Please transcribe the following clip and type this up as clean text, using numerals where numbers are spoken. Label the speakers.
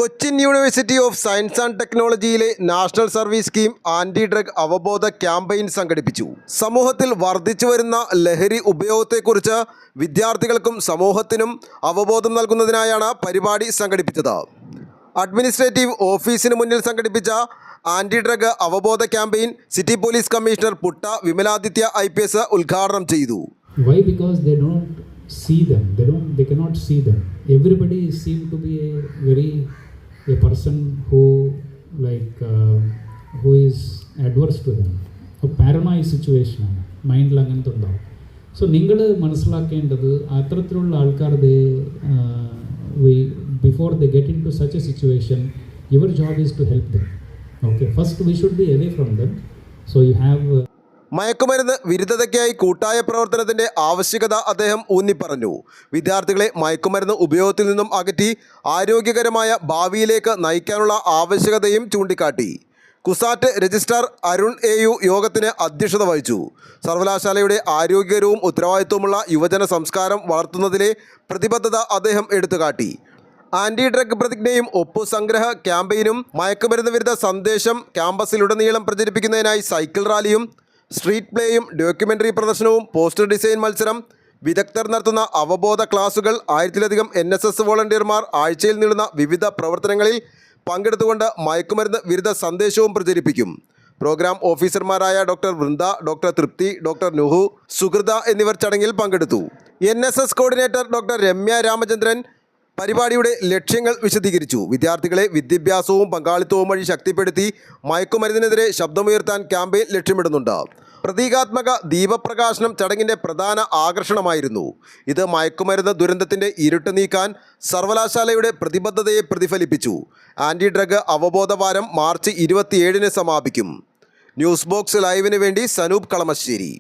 Speaker 1: Cochin University of Science and ടെക്നോളജിയിലെ National Service Scheme anti drug അവബോധ campaign സംഘടിപ്പിച്ചു. സമൂഹത്തിൽ വർദ്ധിച്ചു വരുന്ന ലഹരി ഉപയോഗത്തെക്കുറിച്ച് വിദ്യാർത്ഥികൾക്കും സമൂഹത്തിനും അവബോധം നൽകുന്നതിനായാണ് പരിപാടി സംഘടിപ്പിച്ചത്. അഡ്മിനിസ്ട്രേറ്റീവ് ഓഫീസിന് മുന്നിൽ സംഘടിപ്പിച്ച ആൻറ്റി ഡ്രഗ് അവബോധ campaign city police commissioner Putta Vimaladitya IPS ഉദ്ഘാടനം ചെയ്തു.
Speaker 2: Why? Because they don't see them. They cannot see them. Everybody seem to be a person who who is adverse to them. A paranoid situation ആണ് മൈൻഡിൽ അങ്ങനത്തെ ഉണ്ടാവും. So നിങ്ങൾ മനസ്സിലാക്കേണ്ടത് അത്തരത്തിലുള്ള ആൾക്കാർ before they get into such a situation, your job is to help them. Okay, first we should be away from them. So you have
Speaker 1: മയക്കുമരുന്ന് വിരുദ്ധതയ്ക്കായി കൂട്ടായ പ്രവർത്തനത്തിൻ്റെ ആവശ്യകത അദ്ദേഹം ഊന്നിപ്പറഞ്ഞു. വിദ്യാർത്ഥികളെ മയക്കുമരുന്ന് ഉപയോഗത്തിൽ നിന്നും അകറ്റി ആരോഗ്യകരമായ ഭാവിയിലേക്ക് നയിക്കാനുള്ള ആവശ്യകതയും ചൂണ്ടിക്കാട്ടി. കുസാറ്റ് രജിസ്ട്രാർ അരുൺ AU യോഗത്തിന് അധ്യക്ഷത വഹിച്ചു. സർവകലാശാലയുടെ ആരോഗ്യകരവും ഉത്തരവാദിത്വമുള്ള യുവജന സംസ്കാരം വളർത്തുന്നതിലെ പ്രതിബദ്ധത അദ്ദേഹം എടുത്തുകാട്ടി. ആൻറ്റി ഡ്രഗ് പ്രതിജ്ഞയും ഒപ്പുസംഗ്രഹ ക്യാമ്പയിനും മയക്കുമരുന്ന് വിരുദ്ധ സന്ദേശം ക്യാമ്പസിലുടനീളം പ്രചരിപ്പിക്കുന്നതിനായി സൈക്കിൾ റാലിയും സ്ട്രീറ്റ് പ്ലേയും ഡോക്യുമെൻ്ററി പ്രദർശനവും പോസ്റ്റർ ഡിസൈൻ മത്സരം, വിദഗ്ധർ നടത്തുന്ന അവബോധ ക്ലാസുകൾ, 1000-ലധികം NSS വോളണ്ടിയർമാർ ആഴ്ചയിൽ നീളുന്ന വിവിധ പ്രവർത്തനങ്ങളിൽ പങ്കെടുത്തുകൊണ്ട് മയക്കുമരുന്ന് വിരുദ്ധ സന്ദേശവും പ്രചരിപ്പിക്കും. പ്രോഗ്രാം ഓഫീസർമാരായ ഡോക്ടർ വൃന്ദ, ഡോക്ടർ തൃപ്തി, ഡോക്ടർ നുഹു, സുഹൃത എന്നിവർ ചടങ്ങിൽ പങ്കെടുത്തു. NSS coordinator doctor Ramya Ramachandran പരിപാടിയുടെ ലക്ഷ്യങ്ങൾ വിശദീകരിച്ചു. വിദ്യാർത്ഥികളെ വിദ്യാഭ്യാസവും പങ്കാളിത്തവും വഴി ശക്തിപ്പെടുത്തി മയക്കുമരുന്നിനെതിരെ ശബ്ദമുയർത്താൻ ക്യാമ്പയിൻ ലക്ഷ്യമിടുന്നുണ്ട്. പ്രതീകാത്മക ദീപപ്രകാശനം ചടങ്ങിൻ്റെ പ്രധാന ആകർഷണമായിരുന്നു. ഇത് മയക്കുമരുന്ന് ദുരന്തത്തിൻ്റെ ഇരുട്ട് നീക്കാൻ സർവകലാശാലയുടെ പ്രതിബദ്ധതയെ പ്രതിഫലിപ്പിച്ചു. ആൻറ്റി ഡ്രഗ് അവബോധ വാരം മാർച്ച് 27-ന് സമാപിക്കും. ന്യൂസ് ബോക്സ് ലൈവിന് വേണ്ടി സനൂപ് കളമശ്ശേരി.